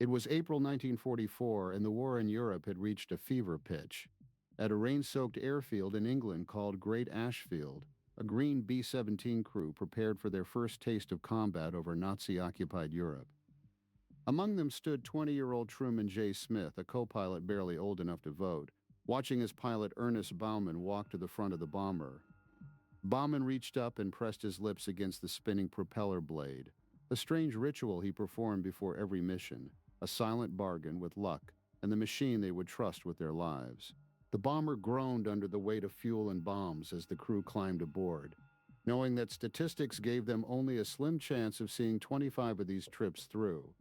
It was April 1944, and the war in Europe had reached a fever pitch. At a rain-soaked airfield in England called Great Ashfield, a green B-17 crew prepared for their first taste of combat over Nazi-occupied Europe. Among them stood 20-year-old Truman Smith, a co-pilot barely old enough to vote, watching his pilot Earnest Baumann walk to the front of the bomber. Baumann reached up and pressed his lips against the spinning propeller blade, a strange ritual he performed before every mission, a silent bargain with luck and the machine they would trust with their lives. The bomber groaned under the weight of fuel and bombs as the crew climbed aboard, knowing that statistics gave them only a slim chance of seeing 25 of these trips through.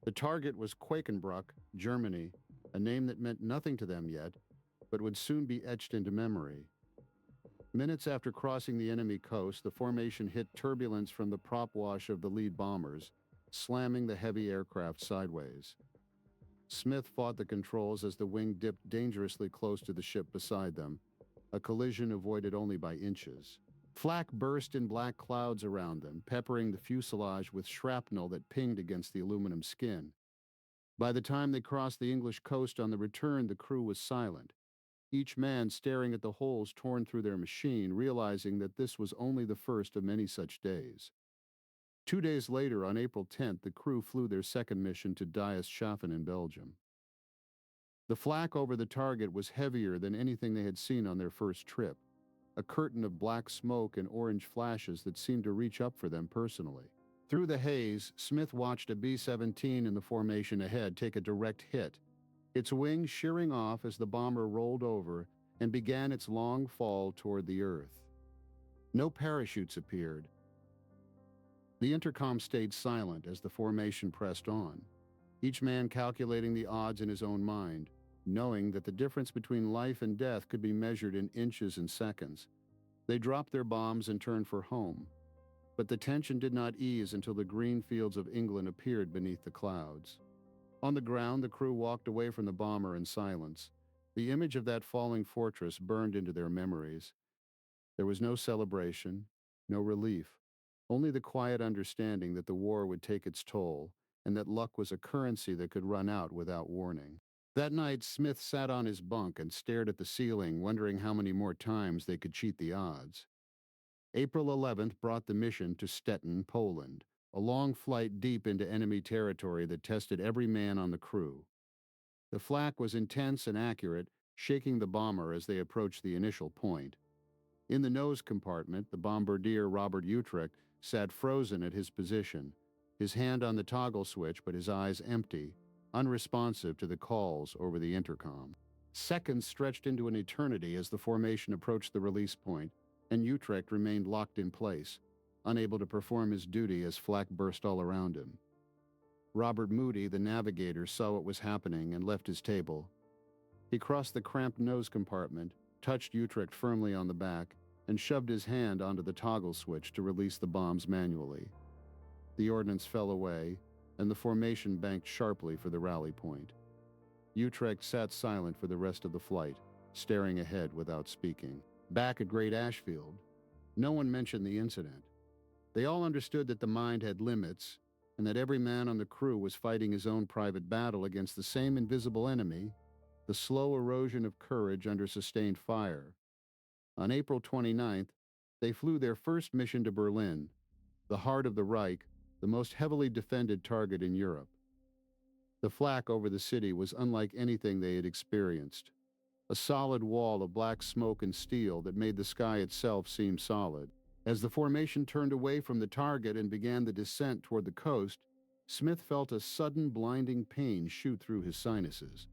The target was Quakenbrück, Germany, a name that meant nothing to them yet, but would soon be etched into memory. Minutes after crossing the enemy coast, the formation hit turbulence from the prop wash of the lead bombers, slamming the heavy aircraft sideways. Smith fought the controls as the wing dipped dangerously close to the ship beside them, a collision avoided only by inches. Flak burst in black clouds around them, peppering the fuselage with shrapnel that pinged against the aluminum skin. By the time they crossed the English coast on the return, the crew was silent, each man staring at the holes torn through their machine, realizing that this was only the first of many such days. 2 days later, on April 10th, the crew flew their second mission to Diest-Schaffen in Belgium. The flak over the target was heavier than anything they had seen on their first trip, a curtain of black smoke and orange flashes that seemed to reach up for them personally. Through the haze, Smith watched a B-17 in the formation ahead take a direct hit, its wings shearing off as the bomber rolled over and began its long fall toward the earth. No parachutes appeared. The intercom stayed silent as the formation pressed on, each man calculating the odds in his own mind, knowing that the difference between life and death could be measured in inches and seconds. They dropped their bombs and turned for home. But the tension did not ease until the green fields of England appeared beneath the clouds. On the ground, the crew walked away from the bomber in silence. The image of that falling fortress burned into their memories. There was no celebration, no relief, only the quiet understanding that the war would take its toll and that luck was a currency that could run out without warning. That night, Smith sat on his bunk and stared at the ceiling, wondering how many more times they could cheat the odds. April 11th brought the mission to Stettin, Poland, a long flight deep into enemy territory that tested every man on the crew. The flak was intense and accurate, shaking the bomber as they approached the initial point. In the nose compartment, the bombardier Robert Utrecht sat frozen at his position, his hand on the toggle switch but his eyes empty, unresponsive to the calls over the intercom. Seconds stretched into an eternity as the formation approached the release point, and Utrecht remained locked in place, unable to perform his duty as flak burst all around him. Robert Moody, the navigator, saw what was happening and left his table. He crossed the cramped nose compartment, touched Utrecht firmly on the back, and shoved his hand onto the toggle switch to release the bombs manually. The ordnance fell away, and the formation banked sharply for the rally point. Utrecht sat silent for the rest of the flight, staring ahead without speaking. Back at Great Ashfield, no one mentioned the incident. They all understood that the mind had limits, and that every man on the crew was fighting his own private battle against the same invisible enemy, the slow erosion of courage under sustained fire. On April 29th, they flew their first mission to Berlin, the heart of the Reich, the most heavily defended target in Europe. The flak over the city was unlike anything they had experienced, a solid wall of black smoke and steel that made the sky itself seem solid. As the formation turned away from the target and began the descent toward the coast, Smith felt a sudden blinding pain shoot through his sinuses.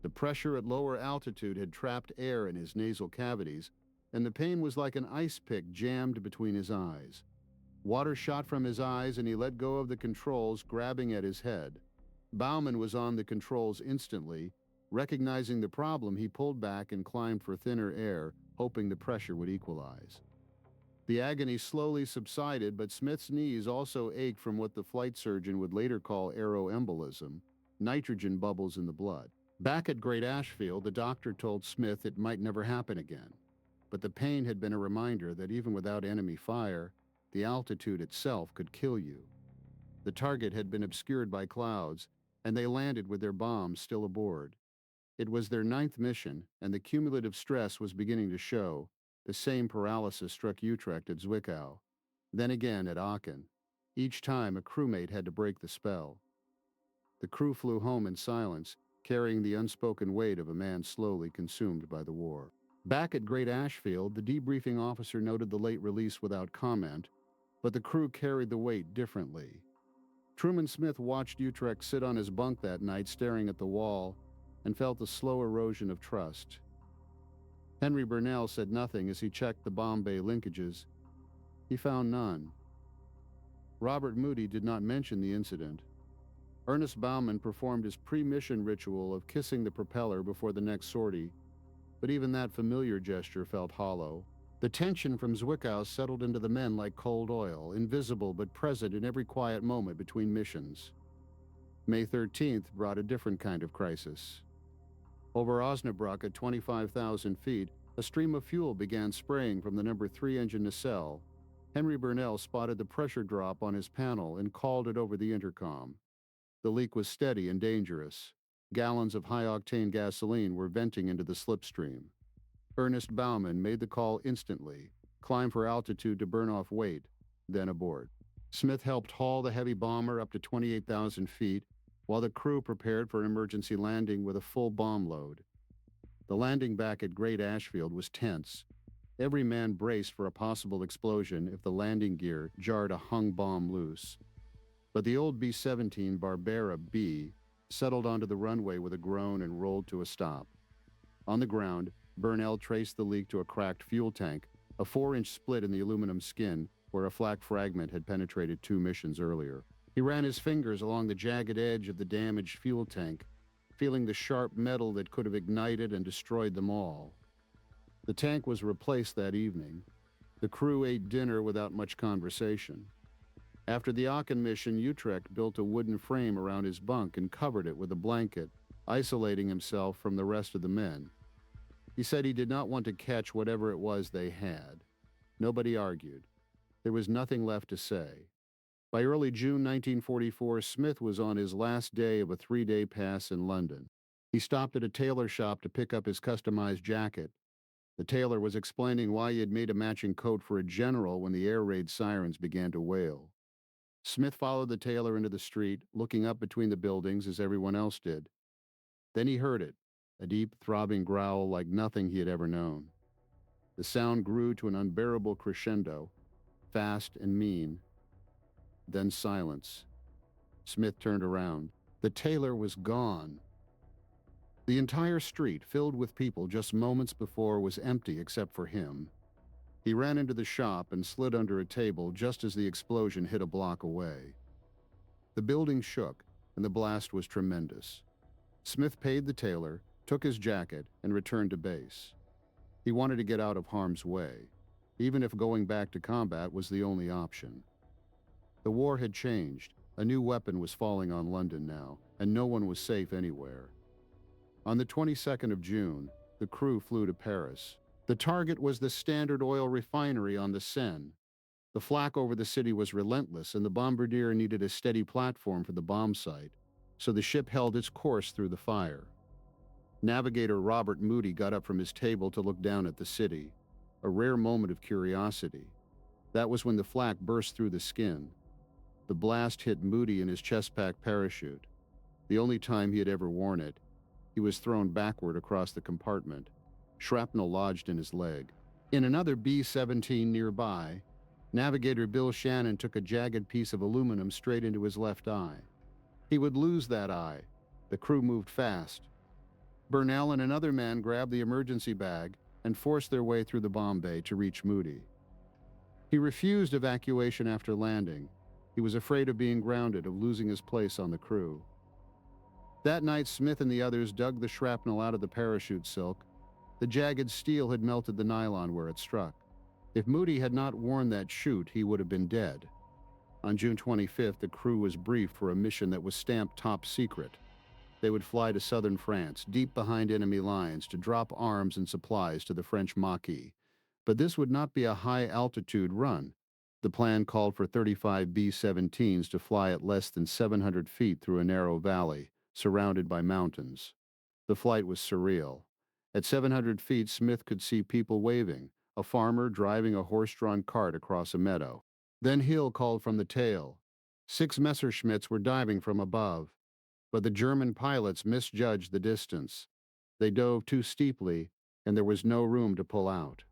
The pressure at lower altitude had trapped air in his nasal cavities, and the pain was like an ice pick jammed between his eyes. Water shot from his eyes and he let go of the controls, grabbing at his head. Baumann was on the controls instantly. Recognizing the problem, he pulled back and climbed for thinner air, hoping the pressure would equalize. The agony slowly subsided, but Smith's knees also ached from what the flight surgeon would later call aeroembolism, nitrogen bubbles in the blood. Back at Great Ashfield, the doctor told Smith it might never happen again. But the pain had been a reminder that even without enemy fire, the altitude itself could kill you. The target had been obscured by clouds, and they landed with their bombs still aboard. It was their ninth mission, and the cumulative stress was beginning to show. The same paralysis struck Utrecht at Zwickau, then again at Aachen. Each time, a crewmate had to break the spell. The crew flew home in silence, carrying the unspoken weight of a man slowly consumed by the war. Back at Great Ashfield, the debriefing officer noted the late release without comment, but the crew carried the weight differently. Truman Smith watched Utrecht sit on his bunk that night, staring at the wall, and felt the slow erosion of trust. Henry Burnell said nothing as he checked the bomb bay linkages. He found none. Robert Moody did not mention the incident. Earnest Baumann performed his pre-mission ritual of kissing the propeller before the next sortie, but even that familiar gesture felt hollow. The tension from Zwickau settled into the men like cold oil, invisible but present in every quiet moment between missions. May 13th brought a different kind of crisis. Over Osnabrück at 25,000 feet, a stream of fuel began spraying from the number 3 engine nacelle. Henry Burnell spotted the pressure drop on his panel and called it over the intercom. The leak was steady and dangerous. Gallons of high-octane gasoline were venting into the slipstream. Earnest Baumann made the call instantly, climbed for altitude to burn off weight, then abort. Smith helped haul the heavy bomber up to 28,000 feet, while the crew prepared for an emergency landing with a full bomb load. The landing back at Great Ashfield was tense. Every man braced for a possible explosion if the landing gear jarred a hung bomb loose. But the old B-17 Barbera B settled onto the runway with a groan and rolled to a stop. On the ground, Burnell traced the leak to a cracked fuel tank, a 4-inch split in the aluminum skin where a flak fragment had penetrated 2 missions earlier. He ran his fingers along the jagged edge of the damaged fuel tank, feeling the sharp metal that could have ignited and destroyed them all. The tank was replaced that evening. The crew ate dinner without much conversation. After the Aachen mission, Utrecht built a wooden frame around his bunk and covered it with a blanket, isolating himself from the rest of the men. He said he did not want to catch whatever it was they had. Nobody argued. There was nothing left to say. By early June 1944, Smith was on his last day of a 3-day pass in London. He stopped at a tailor shop to pick up his customized jacket. The tailor was explaining why he had made a matching coat for a general when the air raid sirens began to wail. Smith followed the tailor into the street, looking up between the buildings as everyone else did. Then he heard it, a deep, throbbing growl like nothing he had ever known. The sound grew to an unbearable crescendo, fast and mean. Then silence. Smith turned around. The tailor was gone. The entire street, filled with people just moments before, was empty except for him. He ran into the shop and slid under a table just as the explosion hit a block away. The building shook, and the blast was tremendous. Smith paid the tailor, took his jacket, and returned to base. He wanted to get out of harm's way, even if going back to combat was the only option. The war had changed. A new weapon was falling on London now, and no one was safe anywhere. On the 22nd of June, the crew flew to Paris. The target was the Standard Oil refinery on the Seine. The flak over the city was relentless, and the bombardier needed a steady platform for the bomb site, so the ship held its course through the fire. Navigator Robert Moody got up from his table to look down at the city, a rare moment of curiosity. That was when the flak burst through the skin. The blast hit Moody in his chest-pack parachute. The only time he had ever worn it, he was thrown backward across the compartment. Shrapnel lodged in his leg. In another B-17 nearby, Navigator Bill Shannon took a jagged piece of aluminum straight into his left eye. He would lose that eye. The crew moved fast. Burnell and another man grabbed the emergency bag and forced their way through the bomb bay to reach Moody. He refused evacuation after landing. He was afraid of being grounded, of losing his place on the crew. That night, Smith and the others dug the shrapnel out of the parachute silk. The jagged steel had melted the nylon where it struck. If Moody had not worn that chute, he would have been dead. On June 25th, the crew was briefed for a mission that was stamped top secret. They would fly to southern France, deep behind enemy lines, to drop arms and supplies to the French Maquis. But this would not be a high-altitude run. The plan called for 35 B-17s to fly at less than 700 feet through a narrow valley, surrounded by mountains. The flight was surreal. At 700 feet, Smith could see people waving, a farmer driving a horse-drawn cart across a meadow. Then Hill called from the tail. 6 Messerschmitts were diving from above, but the German pilots misjudged the distance. They dove too steeply, and there was no room to pull out.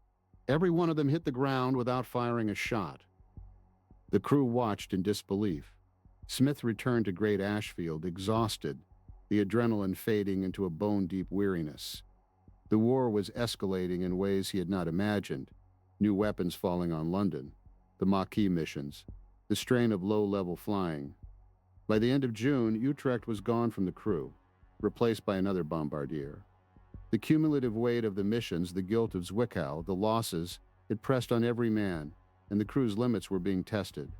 Every one of them hit the ground without firing a shot. The crew watched in disbelief. Smith returned to Great Ashfield, exhausted, the adrenaline fading into a bone-deep weariness. The war was escalating in ways he had not imagined. New weapons falling on London, the Maquis missions, the strain of low-level flying. By the end of June, Utrecht was gone from the crew, replaced by another bombardier. The cumulative weight of the missions, the guilt of Zwickau, the losses, it pressed on every man, and the crew's limits were being tested.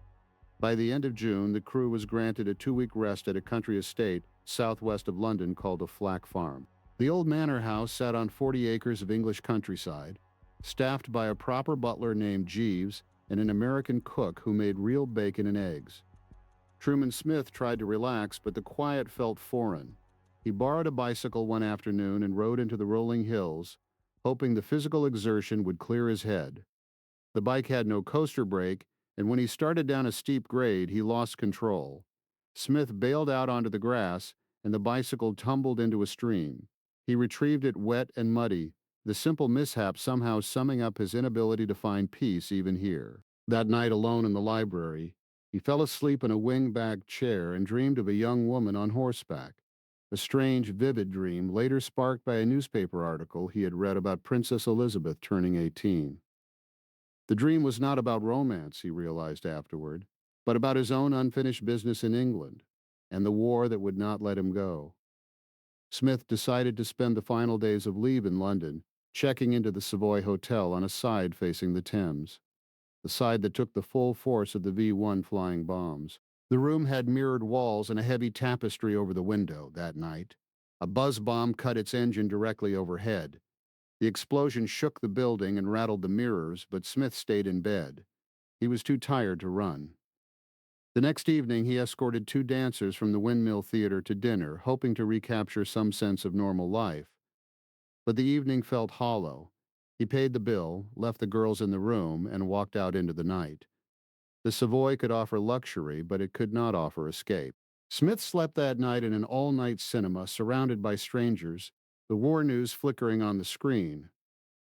By the end of June, the crew was granted a 2-week rest at a country estate southwest of London called a flak farm. The old manor house sat on 40 acres of English countryside, staffed by a proper butler named Jeeves and an American cook who made real bacon and eggs. Truman Smith tried to relax, but the quiet felt foreign. He borrowed a bicycle one afternoon and rode into the rolling hills, hoping the physical exertion would clear his head. The bike had no coaster brake, and when he started down a steep grade, he lost control. Smith bailed out onto the grass, and the bicycle tumbled into a stream. He retrieved it wet and muddy, the simple mishap somehow summing up his inability to find peace even here. That night alone in the library, he fell asleep in a wing-back chair and dreamed of a young woman on horseback. A strange, vivid dream later sparked by a newspaper article he had read about Princess Elizabeth turning 18. The dream was not about romance, he realized afterward, but about his own unfinished business in England and the war that would not let him go. Smith decided to spend the final days of leave in London, checking into the Savoy Hotel on a side facing the Thames, the side that took the full force of the V-1 flying bombs. The room had mirrored walls and a heavy tapestry over the window that night. A buzz bomb cut its engine directly overhead. The explosion shook the building and rattled the mirrors, but Smith stayed in bed. He was too tired to run. The next evening, he escorted 2 dancers from the Windmill Theater to dinner, hoping to recapture some sense of normal life. But the evening felt hollow. He paid the bill, left the girls in the room, and walked out into the night. The Savoy could offer luxury, but it could not offer escape. Smith slept that night in an all-night cinema surrounded by strangers, the war news flickering on the screen.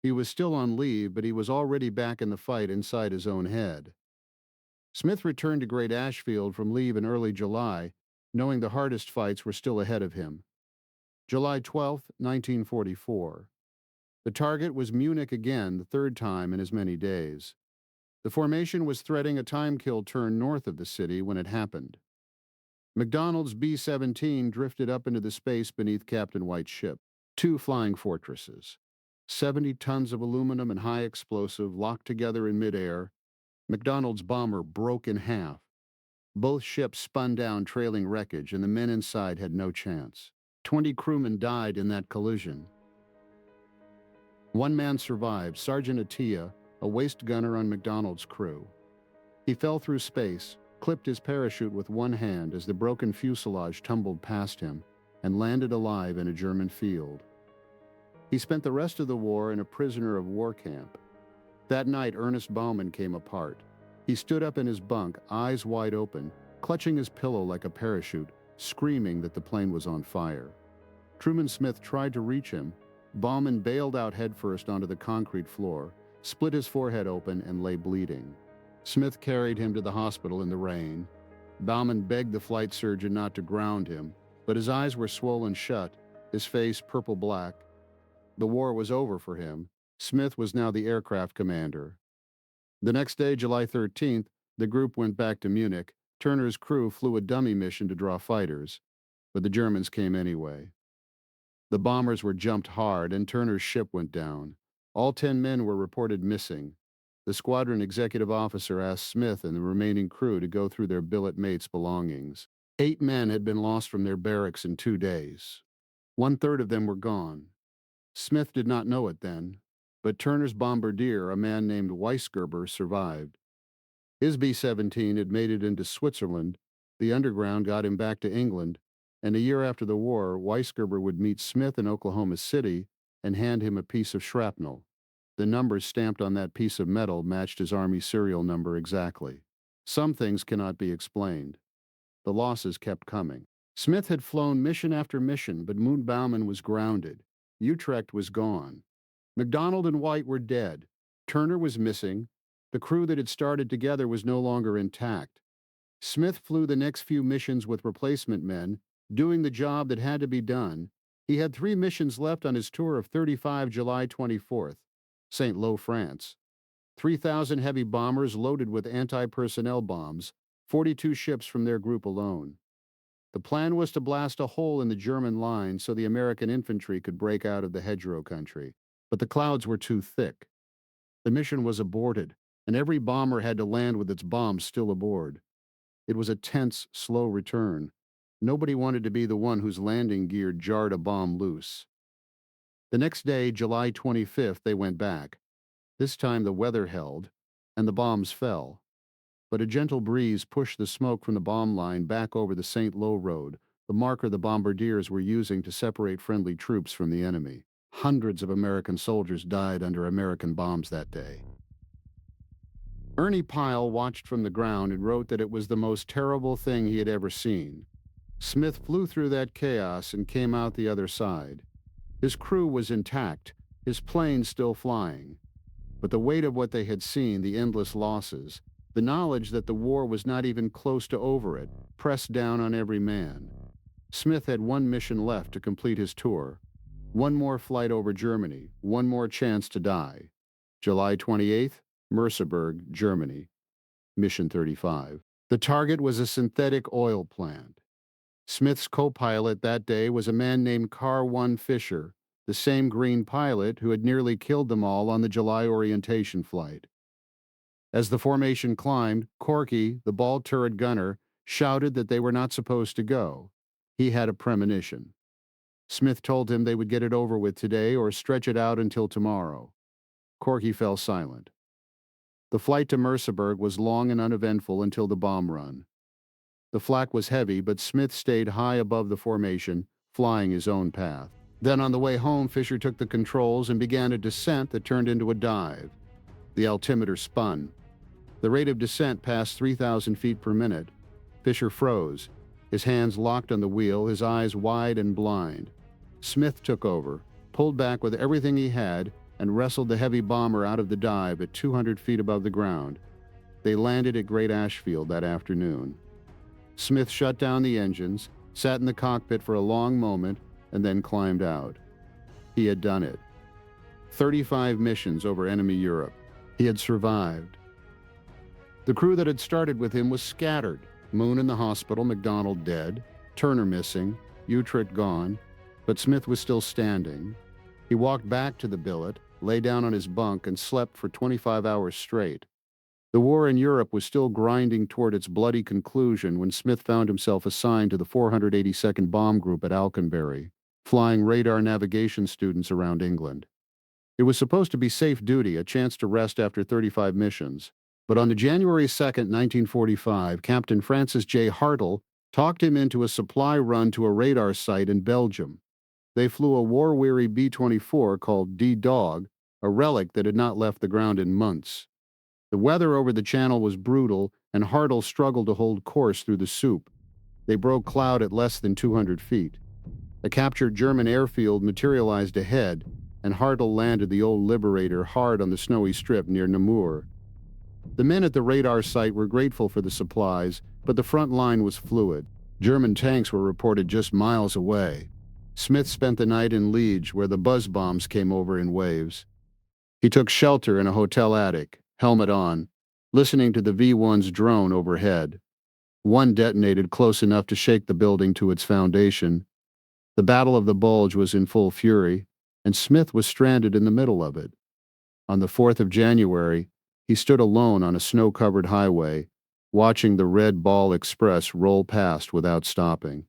He was still on leave, but he was already back in the fight inside his own head. Smith returned to Great Ashfield from leave in early July, knowing the hardest fights were still ahead of him. July 12, 1944. The target was Munich again, the 3rd time in as many days. The formation was threading a time-kill turn north of the city when it happened. MacDonald's B-17 drifted up into the space beneath Captain White's ship. 2 flying fortresses. 70 tons of aluminum and high explosive locked together in midair. MacDonald's bomber broke in half. Both ships spun down, trailing wreckage, and the men inside had no chance. 20 crewmen died in that collision. 1 man survived, Sergeant Atiyah, a waist gunner on MacDonald's crew. He fell through space, clipped his parachute with one hand as the broken fuselage tumbled past him, and landed alive in a German field. He spent the rest of the war in a prisoner of war camp. That night, Earnest Baumann came apart. He stood up in his bunk, eyes wide open, clutching his pillow like a parachute, screaming that the plane was on fire. Truman Smith tried to reach him. Baumann bailed out headfirst onto the concrete floor, split his forehead open, and lay bleeding. Smith carried him to the hospital in the rain. Baumann begged the flight surgeon not to ground him, but his eyes were swollen shut, his face purple-black. The war was over for him. Smith was now the aircraft commander. The next day, July 13th, the group went back to Munich. Turner's crew flew a dummy mission to draw fighters, but the Germans came anyway. The bombers were jumped hard, and Turner's ship went down. All 10 men were reported missing. The squadron executive officer asked Smith and the remaining crew to go through their billet mates' belongings. 8 men had been lost from their barracks in 2 days. 1/3 of them were gone. Smith did not know it then, but Turner's bombardier, a man named Weisgerber, survived. His B-17 had made it into Switzerland, the underground got him back to England, and a year after the war, Weisgerber would meet Smith in Oklahoma City and hand him a piece of shrapnel. The numbers stamped on that piece of metal matched his Army serial number exactly. Some things cannot be explained. The losses kept coming. Smith had flown mission after mission, but Baumann was grounded. Utrecht was gone. McDonald and White were dead. Turner was missing. The crew that had started together was no longer intact. Smith flew the next few missions with replacement men, doing the job that had to be done. He had 3 missions left on his tour of 35 July 24th, St. Lo, France. 3,000 heavy bombers loaded with anti-personnel bombs, 42 ships from their group alone. The plan was to blast a hole in the German line so the American infantry could break out of the hedgerow country, but the clouds were too thick. The mission was aborted, and every bomber had to land with its bombs still aboard. It was a tense, slow return. Nobody wanted to be the one whose landing gear jarred a bomb loose. The next day, July 25th, they went back. This time the weather held, and the bombs fell. But a gentle breeze pushed the smoke from the bomb line back over the St. Lo road, the marker the bombardiers were using to separate friendly troops from the enemy. Hundreds of American soldiers died under American bombs that day. Ernie Pyle watched from the ground and wrote that it was the most terrible thing he had ever seen. Smith flew through that chaos and came out the other side. His crew was intact, his plane still flying. But the weight of what they had seen, the endless losses, the knowledge that the war was not even close to over it, pressed down on every man. Smith had one mission left to complete his tour. One more flight over Germany, one more chance to die. July 28th, Merseburg, Germany. Mission 35. The target was a synthetic oil plant. Smith's co-pilot that day was a man named Car 1 Fisher, the same green pilot who had nearly killed them all on the July orientation flight. As the formation climbed, Corky, the ball turret gunner, shouted that they were not supposed to go. He had a premonition. Smith told him they would get it over with today or stretch it out until tomorrow. Corky fell silent. The flight to Merseburg was long and uneventful until the bomb run. The flak was heavy, but Smith stayed high above the formation, flying his own path. Then on the way home, Fisher took the controls and began a descent that turned into a dive. The altimeter spun. The rate of descent passed 3,000 feet per minute. Fisher froze, his hands locked on the wheel, his eyes wide and blind. Smith took over, pulled back with everything he had, and wrestled the heavy bomber out of the dive at 200 feet above the ground. They landed at Great Ashfield that afternoon. Smith shut down the engines, sat in the cockpit for a long moment, and then climbed out. He had done it. 35 missions over enemy Europe. He had survived. The crew that had started with him was scattered. Moon in the hospital, McDonald dead, Turner missing, Utrecht gone, but Smith was still standing. He walked back to the billet, lay down on his bunk, and slept for 25 hours straight. The war in Europe was still grinding toward its bloody conclusion when Smith found himself assigned to the 482nd Bomb Group at Alconbury, flying radar navigation students around England. It was supposed to be safe duty, a chance to rest after 35 missions. But on January 2nd, 1945, Captain Francis J. Hartle talked him into a supply run to a radar site in Belgium. They flew a war-weary B-24 called D-Dog, a relic that had not left the ground in months. The weather over the channel was brutal, and Hartle struggled to hold course through the soup. They broke cloud at less than 200 feet. A captured German airfield materialized ahead, and Hartle landed the old Liberator hard on the snowy strip near Namur. The men at the radar site were grateful for the supplies, but the front line was fluid. German tanks were reported just miles away. Smith spent the night in Liege, where the buzz bombs came over in waves. He took shelter in a hotel attic, helmet on, listening to the V-1's drone overhead. One detonated close enough to shake the building to its foundation. The Battle of the Bulge was in full fury, and Smith was stranded in the middle of it. On the 4th of January, he stood alone on a snow-covered highway, watching the Red Ball Express roll past without stopping.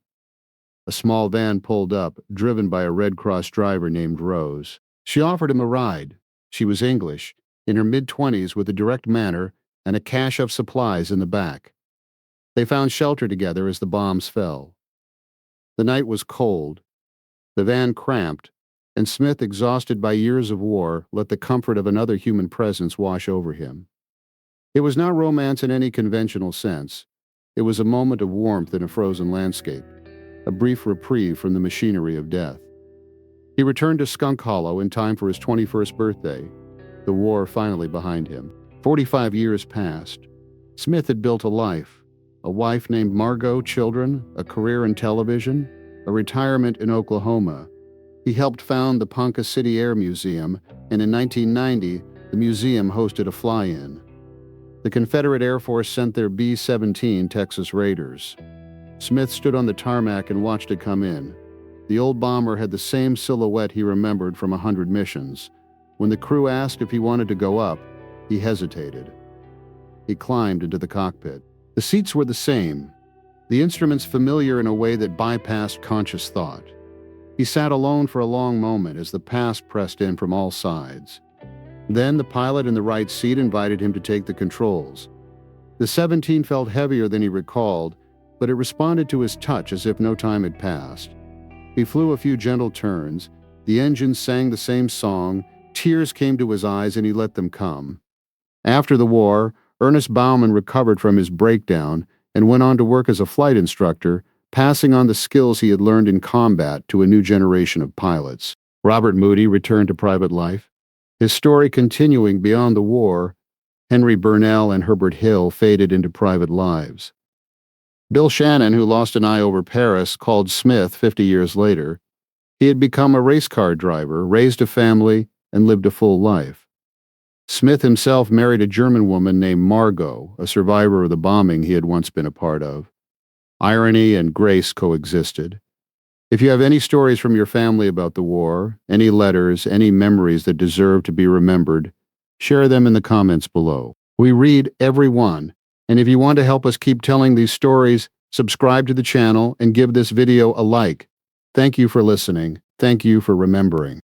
A small van pulled up, driven by a Red Cross driver named Rose. She offered him a ride. She was English, in her mid-20s with a direct manner and a cache of supplies in the back. They found shelter together as the bombs fell. The night was cold, the van cramped, and Smith, exhausted by years of war, let the comfort of another human presence wash over him. It was not romance in any conventional sense. It was a moment of warmth in a frozen landscape, a brief reprieve from the machinery of death. He returned to Skunk Hollow in time for his 21st birthday, the war finally behind him. 45 years passed. Smith had built a wife named Margot, children, a career in television, a retirement in Oklahoma. He helped found the Ponca City Air Museum, and in 1990, the museum hosted a fly-in. The Confederate Air Force sent their B-17 Texas Raiders. Smith stood on the tarmac and watched it come in. The old bomber had the same silhouette he remembered from 100 missions. When the crew asked if he wanted to go up, he hesitated. He climbed into the cockpit. The seats were the same, the instruments familiar in a way that bypassed conscious thought. He sat alone for a long moment as the past pressed in from all sides. Then the pilot in the right seat invited him to take the controls. The 17 felt heavier than he recalled, but it responded to his touch as if no time had passed. He flew a few gentle turns, the engine sang the same song, tears came to his eyes and he let them come. After the war, Earnest Baumann recovered from his breakdown and went on to work as a flight instructor, passing on the skills he had learned in combat to a new generation of pilots. Robert Moody returned to private life. His story continuing beyond the war, Henry Burnell and Herbert Hill faded into private lives. Bill Shannon, who lost an eye over Paris, called Smith 50 years later. He had become a race car driver, raised a family, and lived a full life. Smith himself married a German woman named Margot, a survivor of the bombing he had once been a part of. Irony and grace coexisted. If you have any stories from your family about the war, any letters, any memories that deserve to be remembered, share them in the comments below. We read every one, and if you want to help us keep telling these stories, subscribe to the channel and give this video a like. Thank you for listening. Thank you for remembering.